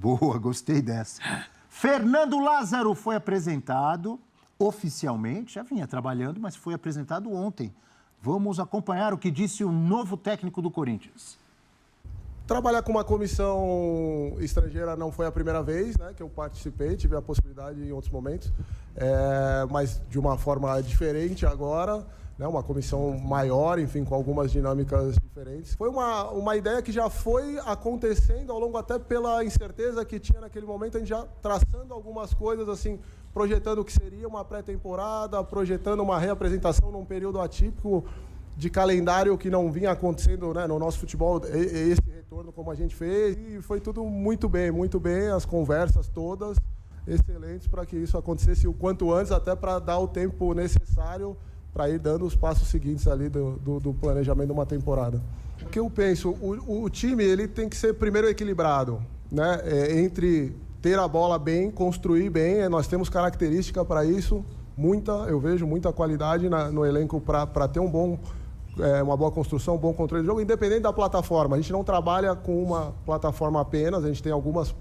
Boa, gostei dessa. Fernando Lázaro foi apresentado oficialmente, já vinha trabalhando, mas foi apresentado ontem. Vamos acompanhar o que disse o novo técnico do Corinthians. Trabalhar com uma comissão estrangeira não foi a primeira vez, né, que eu participei, tive a possibilidade em outros momentos, mas de uma forma diferente agora, né, uma comissão maior, enfim, com algumas dinâmicas diferentes. Foi uma ideia que já foi acontecendo ao longo, até pela incerteza que tinha naquele momento, a gente já traçando algumas coisas, assim, projetando o que seria uma pré-temporada, projetando uma reapresentação num período atípico de calendário que não vinha acontecendo, né, no nosso futebol, esse retorno como a gente fez. E foi tudo muito bem, as conversas todas excelentes para que isso acontecesse o quanto antes, até para dar o tempo necessário para ir dando os passos seguintes ali do planejamento de uma temporada. O que eu penso, o time ele tem que ser primeiro equilibrado, né, entre ter a bola bem, construir bem, nós temos característica para isso, eu vejo muita qualidade no elenco para ter uma boa construção, um bom controle de jogo, independente da plataforma. A gente não trabalha com uma plataforma apenas, a gente tem algumas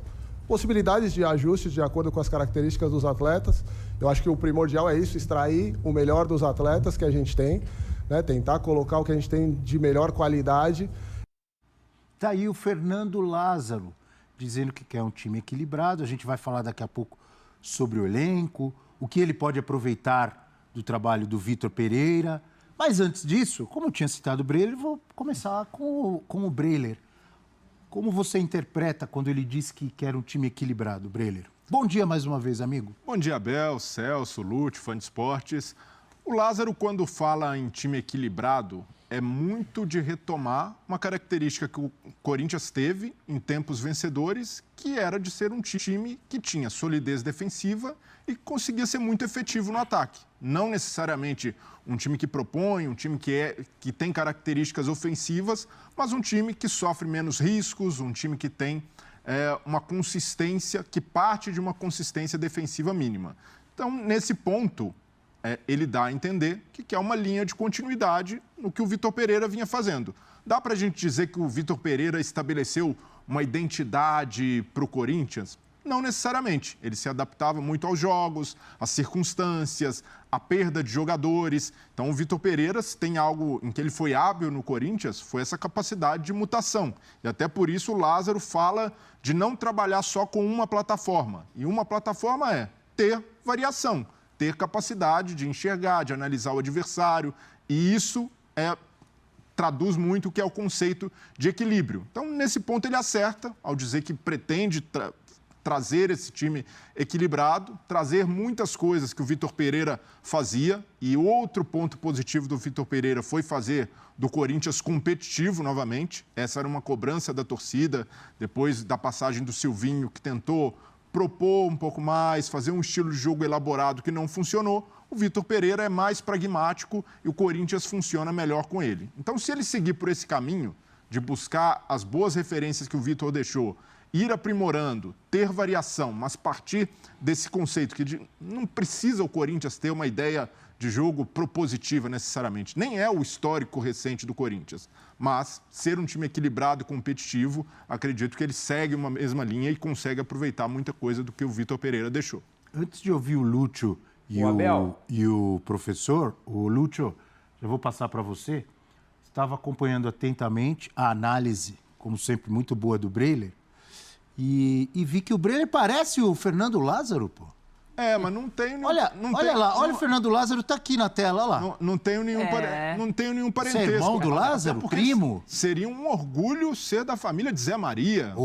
possibilidades de ajustes de acordo com as características dos atletas. Eu acho que o primordial é isso, extrair o melhor dos atletas que a gente tem, né? Tentar colocar o que a gente tem de melhor qualidade. Tá aí o Fernando Lázaro, dizendo que quer um time equilibrado. A gente vai falar daqui a pouco sobre o elenco, o que ele pode aproveitar do Vitor Pereira. Mas antes disso, como eu tinha citado o Breler, vou começar com o Breler. Como você interpreta quando ele diz que quer um time equilibrado, Breler? Bom dia mais uma vez, amigo. Bom dia, Abel, Celso, Lúcio, fã de esportes. O Lázaro, quando fala em time equilibrado, é muito de retomar uma característica que o Corinthians teve em tempos vencedores, que era de ser um time que tinha solidez defensiva e conseguia ser muito efetivo no ataque. Não necessariamente um time que propõe, um time que tem características ofensivas, mas um time que sofre menos riscos, um time que tem uma consistência, que parte de uma consistência defensiva mínima. Então, nesse ponto, ele dá a entender que quer uma linha de continuidade no que o Vitor Pereira vinha fazendo. Dá para a gente dizer que o Vitor Pereira estabeleceu uma identidade para o Corinthians? Não necessariamente. Ele se adaptava muito aos jogos, às circunstâncias, à perda de jogadores. Então, o Vitor Pereira, se tem algo em que ele foi hábil no Corinthians, foi essa capacidade de mutação. E até por isso o Lázaro fala de não trabalhar só com uma plataforma. E uma plataforma é ter variação, ter capacidade de enxergar, de analisar o adversário. E isso traduz muito o que é o conceito de equilíbrio. Então, nesse ponto, ele acerta ao dizer que pretende trazer esse time equilibrado, trazer muitas coisas que o Vitor Pereira fazia. E outro ponto positivo do Vitor Pereira foi fazer do Corinthians competitivo novamente. Essa era uma cobrança da torcida, depois da passagem do Silvinho, que tentou propor um pouco mais, fazer um estilo de jogo elaborado que não funcionou. O Vitor Pereira é mais pragmático e o Corinthians funciona melhor com ele. Então, se ele seguir por esse caminho de buscar as boas referências que o Vitor deixou, ir aprimorando, ter variação, mas partir desse conceito que não precisa o Corinthians ter uma ideia de jogo propositiva necessariamente. Nem é o histórico recente do Corinthians. Mas ser um time equilibrado e competitivo, acredito que ele segue uma mesma linha e consegue aproveitar muita coisa do que o Vitor Pereira deixou. Antes de ouvir o Lúcio e o professor, o Lúcio, já vou passar para você. Estava acompanhando atentamente a análise, como sempre, muito boa do Breler. E vi que o Breler parece o Fernando Lázaro, pô. Mas não tem... Olha lá, o Fernando Lázaro tá aqui na tela, olha lá. Não tenho nenhum parentesco. Você é irmão do Lázaro? Primo? Seria um orgulho ser da família de Zé Maria.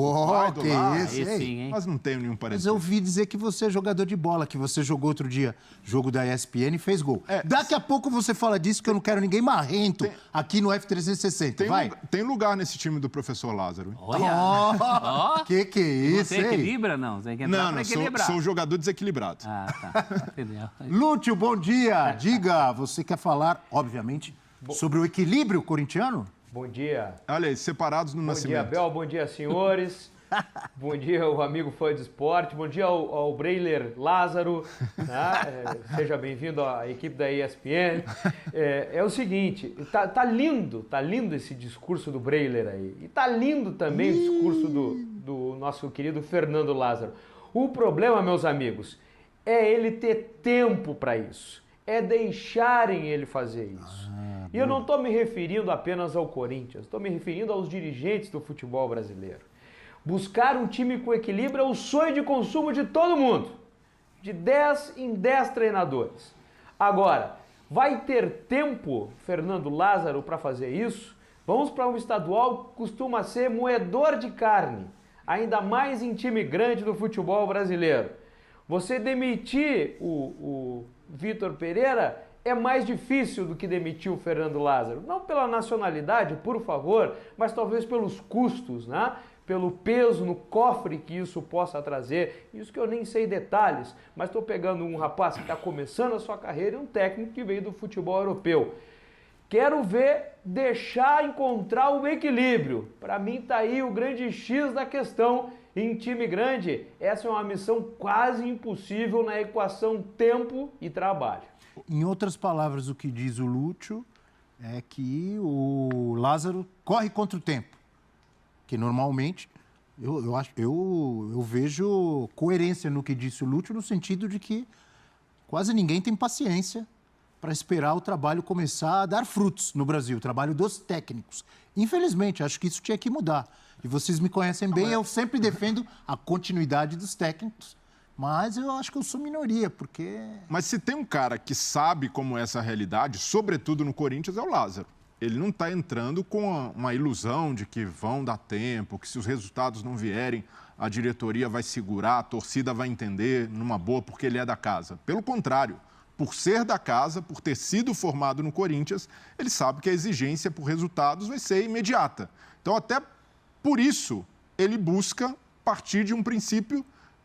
Que isso, hein? Mas não tenho nenhum parentesco. Mas eu ouvi dizer que você é jogador de bola, que você jogou outro dia jogo da ESPN e fez gol. Daqui a pouco você fala disso, que eu não quero ninguém marrento aqui no F360. Tem lugar nesse time do professor Lázaro. Hein? Olha! Que é isso, Você equilibra, não? Você tem que entrar pra equilibrar. Sou jogador desequilibrado. Tá. Lúcio, bom dia. Diga, você quer falar, obviamente, sobre o equilíbrio corintiano? Bom dia. Olha aí, separados no nascimento. Bom dia, Abel. Bom dia, senhores. Bom dia, o amigo fã de esporte. Bom dia ao Breler Lázaro. Né? Seja bem-vindo à equipe da ESPN. É o seguinte, tá lindo esse discurso do Breler aí. E tá lindo também o discurso do nosso querido Fernando Lázaro. O problema, meus amigos, é ele ter tempo para isso. É deixarem ele fazer isso. E eu não estou me referindo apenas ao Corinthians, estou me referindo aos dirigentes do futebol brasileiro. Buscar um time com equilíbrio é o sonho de consumo de todo mundo. De 10 em 10 treinadores. Agora, vai ter tempo, Fernando Lázaro, para fazer isso? Vamos para um estadual que costuma ser moedor de carne, ainda mais em time grande do futebol brasileiro. Você demitir o Vitor Pereira é mais difícil do que demitir o Fernando Lázaro. Não pela nacionalidade, por favor, mas talvez pelos custos, né? Pelo peso no cofre que isso possa trazer. Isso que eu nem sei detalhes, mas estou pegando um rapaz que está começando a sua carreira e um técnico que veio do futebol europeu. Quero ver deixar encontrar o equilíbrio. Para mim está aí o grande X da questão. Em time grande, essa é uma missão quase impossível na equação tempo e trabalho. Em outras palavras, o que diz o Lúcio é que o Lázaro corre contra o tempo. Que normalmente eu vejo coerência no que disse o Lúcio, no sentido de que quase ninguém tem paciência para esperar o trabalho começar a dar frutos no Brasil, o trabalho dos técnicos. Infelizmente, acho que isso tinha que mudar. E vocês me conhecem bem, eu sempre defendo a continuidade dos técnicos, mas eu acho que eu sou minoria, porque... Mas se tem um cara que sabe como é essa realidade, sobretudo no Corinthians, é o Lázaro. Ele não está entrando com uma ilusão de que vão dar tempo, que se os resultados não vierem, a diretoria vai segurar, a torcida vai entender numa boa porque ele é da casa. Pelo contrário, por ser da casa, por ter sido formado no Corinthians, ele sabe que a exigência por resultados vai ser imediata. Então, até por isso, ele busca partir de um princípio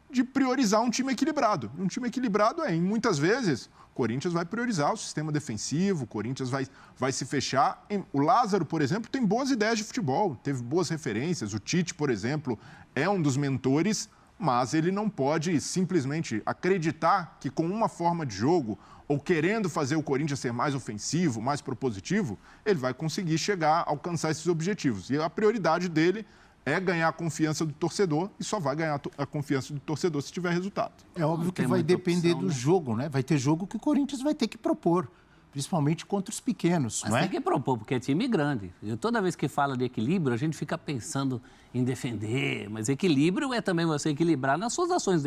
de priorizar um time equilibrado. Um time equilibrado muitas vezes, o Corinthians vai priorizar o sistema defensivo, o Corinthians vai se fechar. O Lázaro, por exemplo, tem boas ideias de futebol, teve boas referências. O Tite, por exemplo, é um dos mentores, mas ele não pode simplesmente acreditar que com uma forma de jogo ou querendo fazer o Corinthians ser mais ofensivo, mais propositivo, ele vai conseguir alcançar esses objetivos. E a prioridade dele é ganhar a confiança do torcedor e só vai ganhar a confiança do torcedor se tiver resultado. É óbvio que vai depender do jogo, né? Vai ter jogo que o Corinthians vai ter que propor, principalmente contra os pequenos, mas não é? Tem que propor, porque é time grande. Toda vez que fala de equilíbrio, a gente fica pensando em defender, mas equilíbrio é também você equilibrar nas suas ações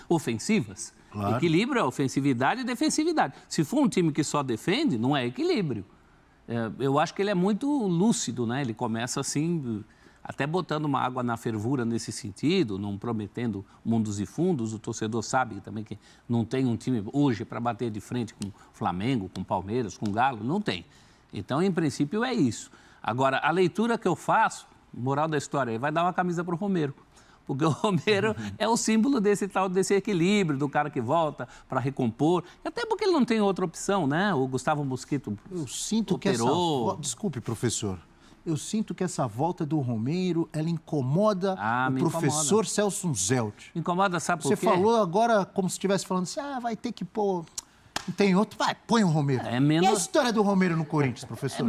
ofensivas. Claro. Equilíbrio é ofensividade e defensividade. Se for um time que só defende, não é equilíbrio. Eu acho que ele é muito lúcido, né? Ele começa assim, até botando uma água na fervura nesse sentido, não prometendo mundos e fundos. O torcedor sabe também que não tem um time hoje para bater de frente com o Flamengo, com o Palmeiras, com o Galo, não tem. Então, em princípio, é isso. Agora, a leitura que eu faço, moral da história, vai dar uma camisa para o Romero. Porque o Romero é o símbolo desse equilíbrio, do cara que volta para recompor. Até porque ele não tem outra opção, né? O Gustavo Mosquito Eu sinto operou. Desculpe, professor. Eu sinto que essa volta do Romero, ela incomoda o professor Celso Zelt. Incomoda, sabe por quê? Você falou agora como se estivesse falando assim, vai ter que pôr... Não tem outro? Vai, põe o Romero. E a história do Romero no Corinthians, professor?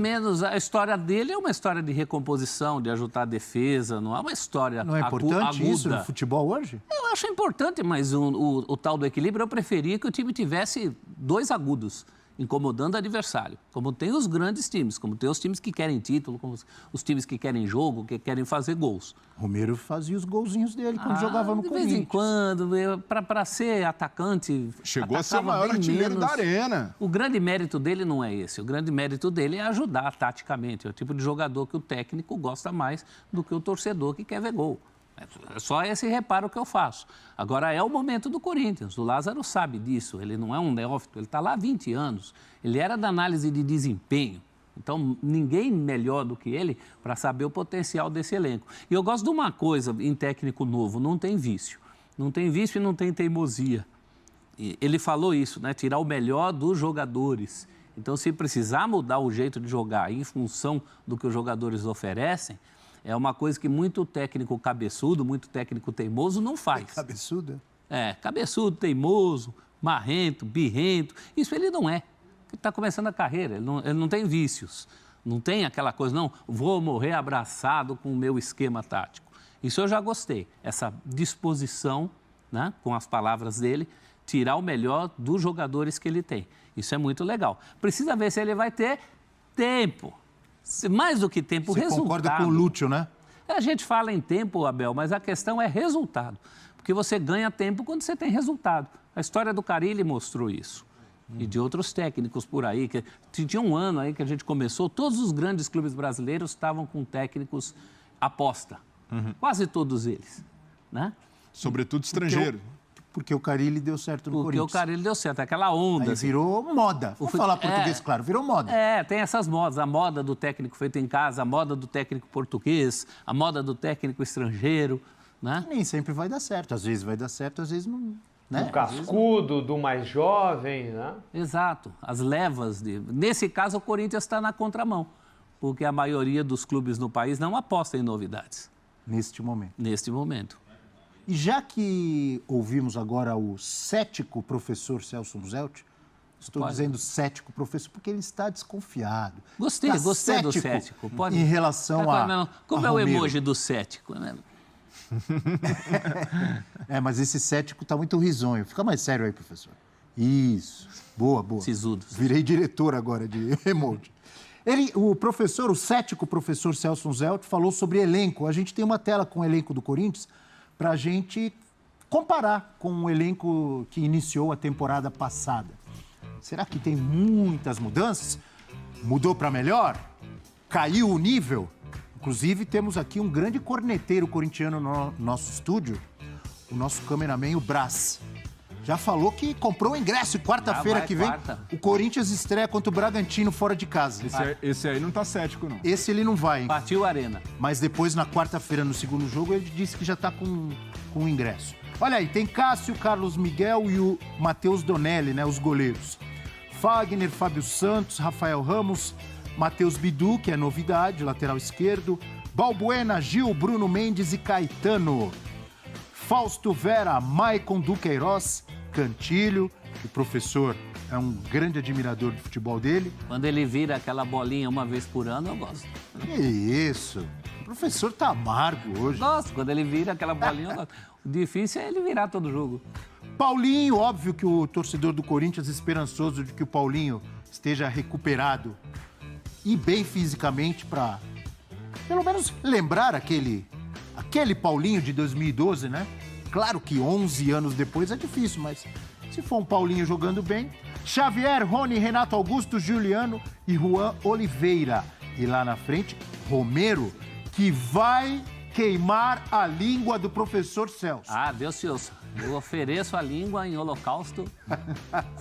A história dele é uma história de recomposição, de ajudar a defesa, não é uma história Não é importante aguda. Isso no futebol hoje? Eu acho importante, mas o tal do equilíbrio, eu preferia que o time tivesse dois agudos, incomodando o adversário. Como tem os grandes times, como tem os times que querem título, como os times que querem jogo, que querem fazer gols. Romero fazia os golzinhos dele quando jogava no Corinthians. De vez em quando, para ser atacante... Chegou a ser o maior artilheiro da arena. O grande mérito dele não é esse. O grande mérito dele é ajudar taticamente. É o tipo de jogador que o técnico gosta mais do que o torcedor que quer ver gol. É só esse reparo que eu faço. Agora, é o momento do Corinthians. O Lázaro sabe disso. Ele não é um neófito. Ele está lá há 20 anos. Ele era da análise de desempenho. Então, ninguém melhor do que ele para saber o potencial desse elenco. E eu gosto de uma coisa em técnico novo. Não tem vício. Não tem vício e não tem teimosia. Ele falou isso, né? Tirar o melhor dos jogadores. Então, se precisar mudar o jeito de jogar em função do que os jogadores oferecem, é uma coisa que muito técnico cabeçudo, muito técnico teimoso não faz. Cabeçudo? Cabeçudo, teimoso, marrento, birrento. Isso ele não é. Ele está começando a carreira, ele não tem vícios. Não tem aquela coisa, não, vou morrer abraçado com o meu esquema tático. Isso eu já gostei, essa disposição, né, com as palavras dele, tirar o melhor dos jogadores que ele tem. Isso é muito legal. Precisa ver se ele vai ter tempo. Mais do que tempo, resultado. Você concorda com o Lúcio, né? A gente fala em tempo, Abel, mas a questão é resultado. Porque você ganha tempo quando você tem resultado. A história do Carille mostrou isso. E de outros técnicos por aí. Tinha um ano aí que a gente começou, todos os grandes clubes brasileiros estavam com técnicos aposta. Quase todos eles, né? Sobretudo estrangeiro. Porque o Carille deu certo no Corinthians. Porque o Carille deu certo, aquela onda. Aí virou moda. Vou falar português, claro, virou moda. Tem essas modas. A moda do técnico feito em casa, a moda do técnico português, a moda do técnico estrangeiro, né? Nem sempre vai dar certo. Às vezes vai dar certo, às vezes não. Né? Do cascudo, do mais jovem, né? Exato. As levas. Nesse caso, o Corinthians está na contramão. Porque a maioria dos clubes no país não aposta em novidades. Neste momento. Neste momento. E já que ouvimos agora o cético professor Celso Muselt, estou dizendo cético professor porque ele está desconfiado. Gostei do cético. Em relação a Como a é o Romero. emoji do cético, né? Mas esse cético está muito risonho. Fica mais sério aí, professor. Isso. Boa. Sisudos. Virei diretor agora de emoji. O cético professor Celso Muselt falou sobre elenco. A gente tem uma tela com o elenco do Corinthians para a gente comparar com o elenco que iniciou a temporada passada. Será que tem muitas mudanças? Mudou para melhor? Caiu o nível? Inclusive, temos aqui um grande corneteiro corintiano no nosso estúdio, o nosso cameraman, o Brás. Já falou que comprou o ingresso e quarta-feira que vem o Corinthians estreia contra o Bragantino fora de casa. Esse aí não tá cético, não. Esse ele não vai, hein? Partiu a Arena. Mas depois, na quarta-feira, no segundo jogo, ele disse que já tá com o ingresso. Olha aí, tem Cássio, Carlos Miguel e o Matheus Donelli, né, os goleiros. Fagner, Fábio Santos, Rafael Ramos, Matheus Bidu, que é novidade, lateral esquerdo, Balbuena, Gil, Bruno Mendes e Caetano. Fausto Vera, Maicon Duqueiroz, Cantilho. O professor é um grande admirador do futebol dele. Quando ele vira aquela bolinha uma vez por ano, eu gosto. Que isso? O professor tá amargo hoje. Gosto, quando ele vira aquela bolinha, eu gosto. O difícil é ele virar todo jogo. Paulinho, óbvio que o torcedor do Corinthians esperançoso de que o Paulinho esteja recuperado e bem fisicamente para, pelo menos, lembrar aquele Paulinho de 2012, né? Claro que 11 anos depois é difícil, mas se for um Paulinho jogando bem... Xavier, Rony, Renato Augusto, Juliano e Juan Oliveira. E lá na frente, Romero, que vai queimar a língua do professor Celso. Ah, Deus te ouça. Eu ofereço a língua em holocausto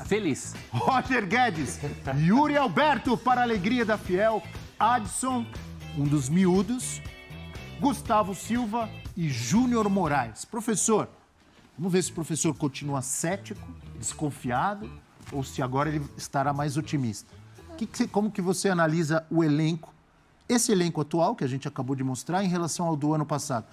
feliz. Roger Guedes, Yuri Alberto, para a alegria da Fiel, Adson, um dos miúdos, Gustavo Silva e Júnior Moraes. Professor, vamos ver se o professor continua cético, desconfiado, ou se agora ele estará mais otimista. Como que você analisa o elenco, esse elenco atual que a gente acabou de mostrar, em relação ao do ano passado?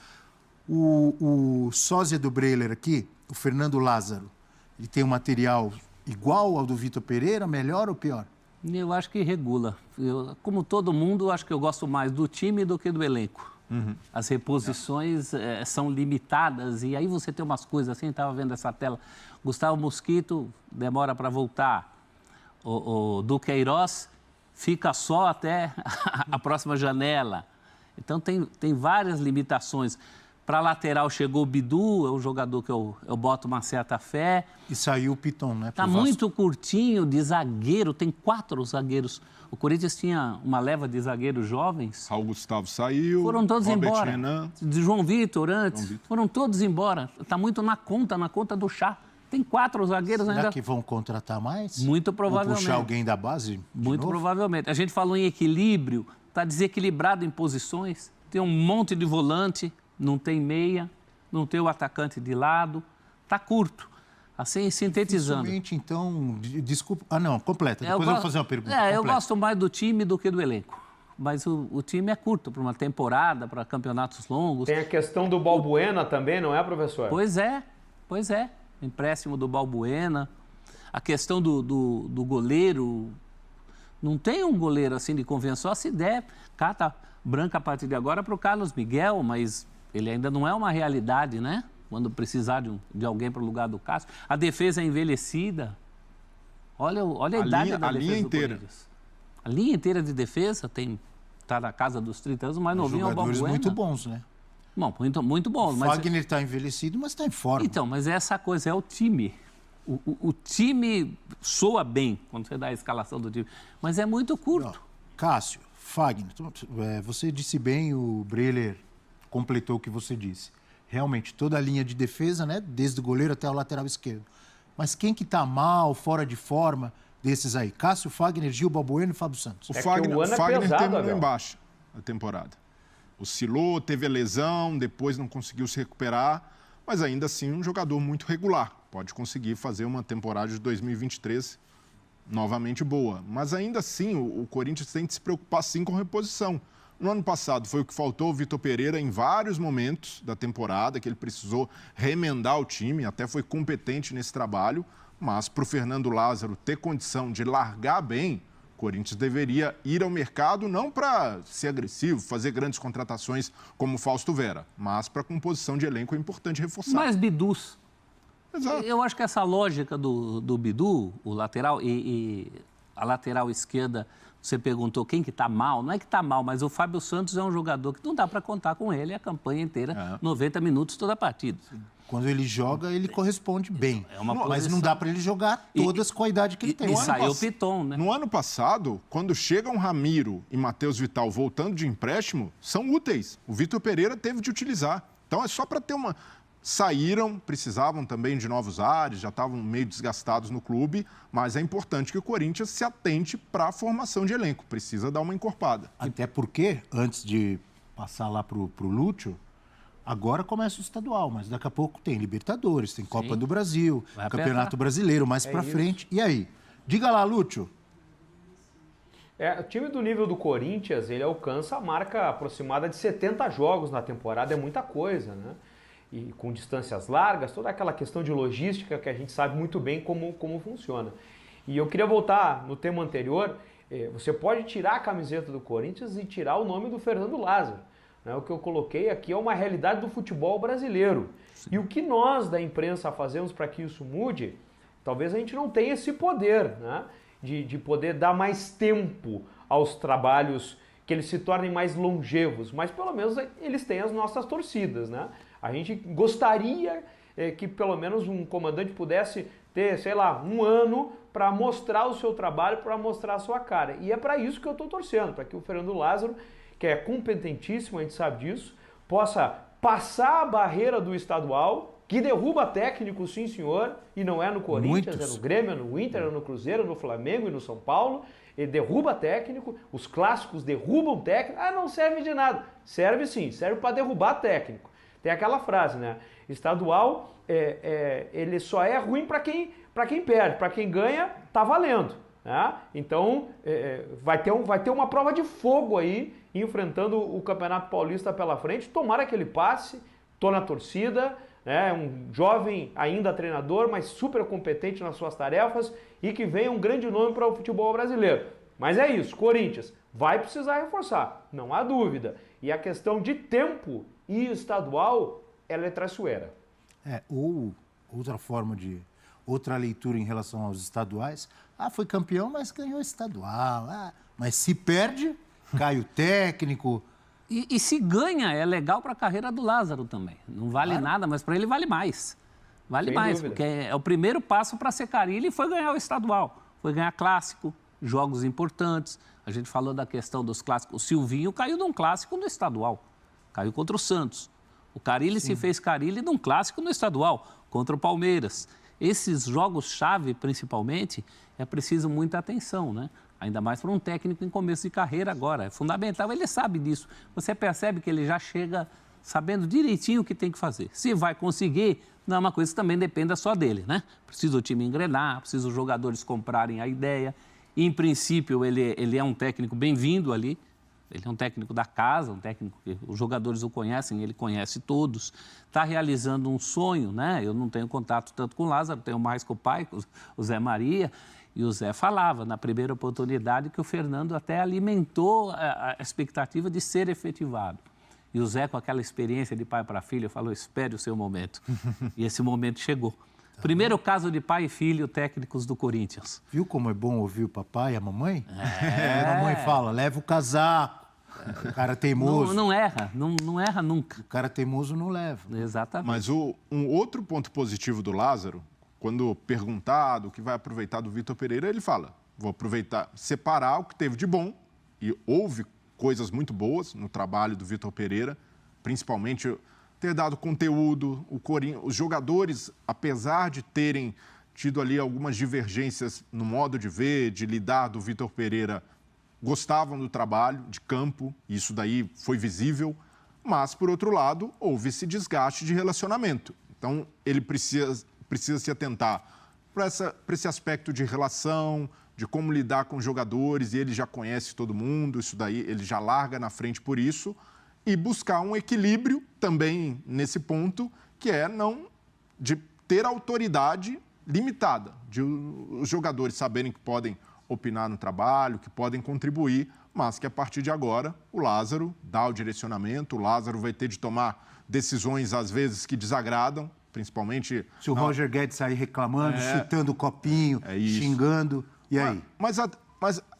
O sósia do Breiler aqui, o Fernando Lázaro, ele tem um material igual ao do Vitor Pereira, melhor ou pior? Eu acho que regula. Como todo mundo, acho que eu gosto mais do time do que do elenco. As reposições são limitadas e aí você tem umas coisas assim, estava vendo essa tela. Gustavo Mosquito demora para voltar. O Duqueiroz fica só até a próxima janela. Então tem várias limitações. Para lateral chegou o Bidu, é um jogador que eu boto uma certa fé. E saiu o Piton, né? Está muito curtinho de zagueiro, tem 4 zagueiros. O Corinthians tinha uma leva de zagueiros jovens. Raul Gustavo saiu. Foram todos Robert embora. Renan. De João Vitor antes. Foram todos embora. Está muito na conta do chá. Tem 4 zagueiros ainda. Será que vão contratar mais? Muito provavelmente. Ou puxar alguém da base? Muito provavelmente. A gente falou em equilíbrio, está desequilibrado em posições. Tem um monte de volante, não tem meia, não tem o atacante de lado. Está curto. Assim, sintetizando. Dificilmente, então, desculpa. Ah, não, completa. Depois eu vou fazer uma pergunta. Eu gosto mais do time do que do elenco. Mas o time é curto para uma temporada, para campeonatos longos. Tem a questão do Balbuena também, não é, professor? Pois é. Empréstimo do Balbuena. A questão do goleiro. Não tem um goleiro assim de convenção. Se der, carta branca a partir de agora para o Carlos Miguel, mas Ele ainda não é uma realidade, né? Quando precisar de alguém para o lugar do Cássio. A defesa é envelhecida. Olha a idade da defesa do Corinthians. A linha inteira de defesa está na casa dos 30 anos, mais novinho é o Balbuena. Jogadores muito bons, né? Bom, muito bom. O Fagner está envelhecido, mas está em forma. Então, mas é essa coisa, é o time. O time soa bem quando você dá a escalação do time, mas é muito curto. Cássio, Fagner, você disse bem, o Breler completou o que você disse. Realmente, toda a linha de defesa, né, desde o goleiro até o lateral esquerdo. Mas quem que está mal, fora de forma desses aí? Cássio, Fagner, Gil, Balbuena e Fábio Santos. O Fagner terminou em baixa a temporada. Oscilou, teve a lesão, depois não conseguiu se recuperar, mas ainda assim um jogador muito regular. Pode conseguir fazer uma temporada de 2023 novamente boa. Mas ainda assim o Corinthians tem que se preocupar sim com reposição. No ano passado foi o que faltou o Vitor Pereira em vários momentos da temporada, que ele precisou remendar o time, até foi competente nesse trabalho, mas para o Fernando Lázaro ter condição de largar bem, o Corinthians deveria ir ao mercado não para ser agressivo, fazer grandes contratações como o Fausto Vera, mas para a composição de elenco é importante reforçar. Mais bidus. Exato. Eu acho que essa lógica do Bidu, o lateral, e a lateral esquerda, você perguntou quem que está mal. Não é que está mal, mas o Fábio Santos é um jogador que não dá para contar com ele a campanha inteira, 90 minutos toda a partida. Quando ele joga, ele corresponde bem. Mas não dá para ele jogar todas com a idade que ele tem. E saiu o Piton, né? No ano passado, quando chegam Ramiro e Matheus Vital voltando de empréstimo, são úteis. O Vitor Pereira teve de utilizar. Então é só para ter uma... Saíram, precisavam também de novos ares, já estavam meio desgastados no clube, mas é importante que o Corinthians se atente para a formação de elenco. Precisa dar uma encorpada. Até porque, antes de passar lá para o Lúcio, agora começa o estadual, mas daqui a pouco tem Libertadores, tem Copa do Brasil, Campeonato Brasileiro, mais para frente. E aí? Diga lá, Lúcio. O time do nível do Corinthians, ele alcança a marca aproximada de 70 jogos na temporada, é muita coisa, né? E com distâncias largas, toda aquela questão de logística que a gente sabe muito bem como funciona. E eu queria voltar no tema anterior, você pode tirar a camiseta do Corinthians e tirar o nome do Fernando Lázaro. Né? O que eu coloquei aqui é uma realidade do futebol brasileiro. Sim. E o que nós da imprensa fazemos para que isso mude, talvez a gente não tenha esse poder, né? de poder dar mais tempo aos trabalhos, que eles se tornem mais longevos, mas pelo menos eles têm as nossas torcidas, né? A gente gostaria que pelo menos um comandante pudesse ter, sei lá, um ano para mostrar o seu trabalho, para mostrar a sua cara. E é para isso que eu estou torcendo, para que o Fernando Lázaro, que é competentíssimo, a gente sabe disso, possa passar a barreira do estadual, que derruba técnico, sim senhor, e não é no Corinthians, é no Grêmio, é no Inter, é no Cruzeiro, é no Flamengo e no São Paulo. Ele derruba técnico, os clássicos derrubam técnico. Ah, não serve de nada. Serve sim, serve para derrubar técnico. Tem aquela frase, né? Estadual, ele só é ruim para quem perde. Para quem ganha, tá valendo. Né? Então, vai ter uma prova de fogo aí, enfrentando o Campeonato Paulista pela frente. Tomara que ele passe, tô na torcida. É um jovem ainda treinador, mas super competente nas suas tarefas e que venha um grande nome para o futebol brasileiro. Mas é isso, Corinthians vai precisar reforçar, não há dúvida. E a questão de tempo e estadual, ela é traiçoeira. Ou outra leitura em relação aos estaduais. Foi campeão, mas ganhou estadual. Mas se perde, cai o técnico. E se ganha, é legal para a carreira do Lázaro também. Não vale nada, mas para ele vale mais. Vale Sem mais, dúvida. Porque é o primeiro passo para ser Carilli e foi ganhar o estadual. Foi ganhar clássico, jogos importantes. A gente falou da questão dos clássicos. O Silvinho caiu num clássico no estadual. Caiu contra o Santos. O Carilli se fez Carilli num clássico no estadual, contra o Palmeiras. Esses jogos-chave, principalmente, é preciso muita atenção, né? Ainda mais para um técnico em começo de carreira agora. É fundamental, ele sabe disso. Você percebe que ele já chega sabendo direitinho o que tem que fazer. Se vai conseguir, não é uma coisa que também dependa só dele, né? Precisa o time engrenar, precisa os jogadores comprarem a ideia. Em princípio, ele é um técnico bem-vindo ali. Ele é um técnico da casa, um técnico que os jogadores o conhecem, ele conhece todos. Está realizando um sonho, né? Eu não tenho contato tanto com o Lázaro, tenho mais com o pai, com o Zé Maria. E o Zé falava, na primeira oportunidade, que o Fernando até alimentou a expectativa de ser efetivado. E o Zé, com aquela experiência de pai para filho, falou, espere o seu momento. E esse momento chegou. Primeiro caso de pai e filho técnicos do Corinthians. Viu como é bom ouvir o papai e a mamãe? A mamãe fala, leva o casaco. O cara teimoso. Não erra, não erra nunca. O cara teimoso não leva. Exatamente. Mas um outro ponto positivo do Lázaro, quando perguntado o que vai aproveitar do Vitor Pereira, ele fala, vou aproveitar, separar o que teve de bom, e houve coisas muito boas no trabalho do Vitor Pereira, principalmente ter dado conteúdo, os jogadores, apesar de terem tido ali algumas divergências no modo de ver, de lidar do Vitor Pereira, gostavam do trabalho de campo, isso daí foi visível, mas, por outro lado, houve esse desgaste de relacionamento. Então, ele precisa se atentar para esse aspecto de relação, de como lidar com os jogadores, e ele já conhece todo mundo, isso daí ele já larga na frente por isso, e buscar um equilíbrio também nesse ponto, que é de ter autoridade limitada, de os jogadores saberem que podem opinar no trabalho, que podem contribuir, mas que a partir de agora o Lázaro dá o direcionamento, o Lázaro vai ter de tomar decisões às vezes que desagradam, principalmente... Se o Roger Guedes sair reclamando, chutando o copinho, xingando, e aí? Mas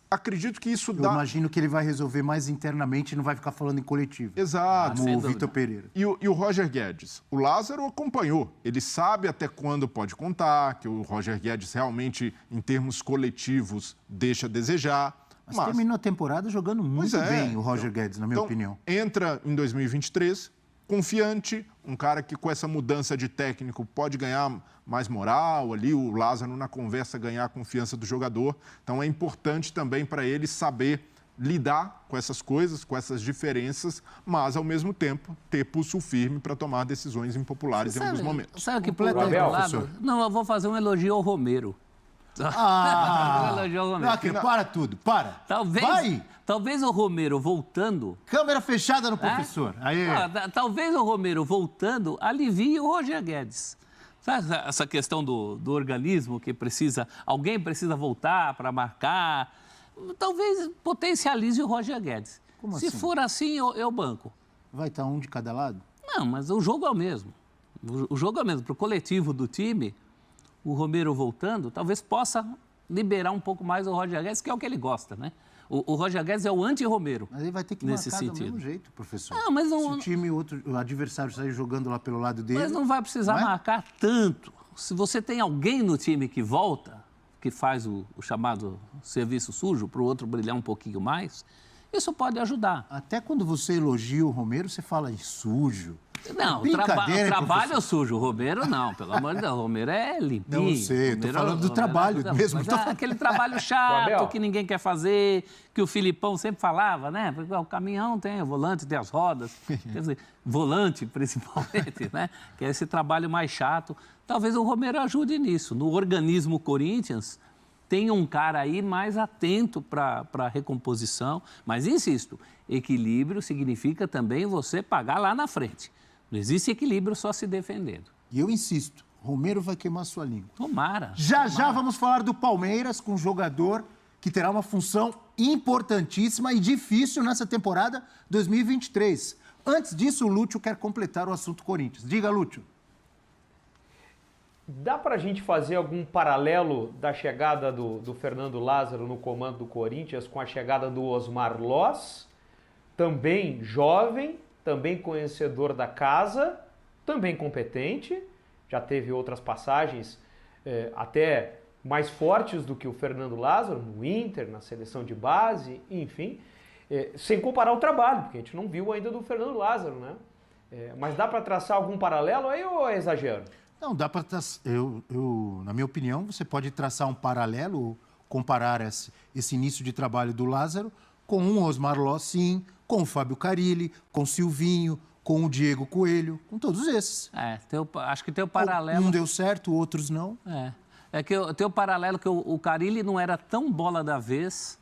acredito que isso Eu imagino que ele vai resolver mais internamente e não vai ficar falando em coletivo. Exato. Como o Vitor Pereira. E o Roger Guedes? O Lázaro acompanhou. Ele sabe até quando pode contar, que o Roger Guedes realmente, em termos coletivos, deixa a desejar. Mas terminou a temporada jogando muito bem o Roger Guedes, na minha opinião. Entra em 2023 confiante, um cara que com essa mudança de técnico pode ganhar mais moral ali, o Lázaro na conversa ganhar a confiança do jogador. Então é importante também para ele saber lidar com essas coisas, com essas diferenças, mas ao mesmo tempo ter pulso firme para tomar decisões impopulares em alguns momentos. Sabe o que completa o lado? Não, eu vou fazer um elogio ao Romero. Para tudo, para. Talvez o Romero voltando... Câmera fechada no professor. Talvez o Romero voltando alivie o Roger Guedes. Sabe essa questão do organismo que alguém precisa voltar para marcar? Talvez potencialize o Roger Guedes. Se for assim, eu banco. Vai estar um de cada lado? Não, mas o jogo é o mesmo. O jogo é o mesmo. Para o coletivo do time... O Romero voltando, talvez possa liberar um pouco mais o Roger Guedes, que é o que ele gosta, né? O Roger Guedes é o anti-Romero. Mas ele vai ter que nesse marcar sentido. do mesmo jeito, professor. Não, mas não... Se o time, o adversário sair jogando lá pelo lado dele... Mas não vai precisar marcar tanto. Se você tem alguém no time que volta, que faz o chamado serviço sujo, para o outro brilhar um pouquinho mais, isso pode ajudar. Até quando você elogia o Romero, você fala em sujo. Não, o trabalho sujo. O Romero não, pelo amor de Deus. O Romero é limpinho. Não sei, estou falando do trabalho mesmo. Aquele trabalho chato que ninguém quer fazer, que o Filipão sempre falava, né? Porque o caminhão tem o volante, tem as rodas. Quer dizer, volante, principalmente, né? Que é esse trabalho mais chato. Talvez o Romero ajude nisso. No organismo Corinthians, tem um cara aí mais atento para a recomposição. Mas, insisto, equilíbrio significa também você pagar lá na frente. Não existe equilíbrio só se defendendo. E eu insisto, Romero vai queimar sua língua. Tomara. Já vamos falar do Palmeiras, com um jogador que terá uma função importantíssima e difícil nessa temporada 2023. Antes disso, o Lúcio quer completar o assunto Corinthians. Diga, Lúcio. Dá para a gente fazer algum paralelo da chegada do Fernando Lázaro no comando do Corinthians com a chegada do Osmar Loz, também jovem, também conhecedor da casa, também competente, já teve outras passagens até mais fortes do que o Fernando Lázaro, no Inter, na seleção de base, enfim, sem comparar o trabalho, porque a gente não viu ainda do Fernando Lázaro, né? Mas dá para traçar algum paralelo aí ou é exagero? Não, dá para traçar. Na minha opinião, você pode traçar um paralelo, comparar esse início de trabalho do Lázaro com o Osmar Loz, sim, com o Fábio Carille, com o Silvinho, com o Diego Coelho, com todos esses. Acho que tem o paralelo. Um deu certo, outros não. É que tem o paralelo que o Carille não era tão bola da vez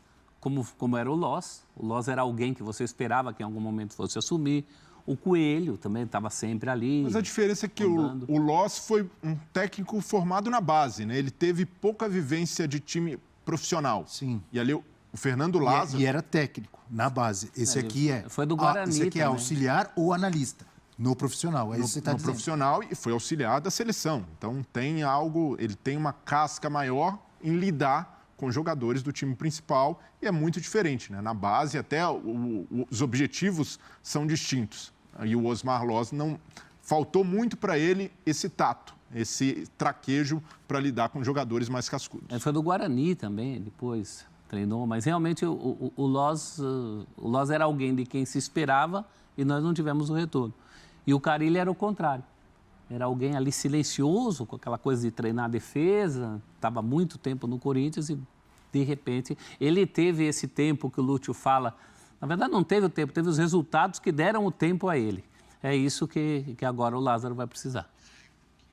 como era o Loz. O Loz era alguém que você esperava que em algum momento fosse assumir. O Coelho também estava sempre ali. Mas a diferença é que o Loz foi um técnico formado na base, né? Ele teve pouca vivência de time profissional. Sim. E ali o O Fernando Lázaro... E era técnico, na base. Esse aqui Foi do Guarani esse aqui é também. auxiliar ou analista. No profissional, é isso que você está no dizendo. profissional e foi auxiliar da seleção. Então tem algo, ele tem uma casca maior em lidar com jogadores do time principal e é muito diferente, né? Na base até os objetivos são distintos. E o Osmar Loz não faltou muito para ele esse tato, esse traquejo para lidar com jogadores mais cascudos. Foi do Guarani também, depois treinou, mas realmente o Loz era alguém de quem se esperava e nós não tivemos o retorno. E o Carille era o contrário. Era alguém ali silencioso, com aquela coisa de treinar a defesa, estava muito tempo no Corinthians e, de repente, ele teve esse tempo que o Lúcio fala. Na verdade, não teve o tempo, teve os resultados que deram o tempo a ele. É isso que agora o Lázaro vai precisar.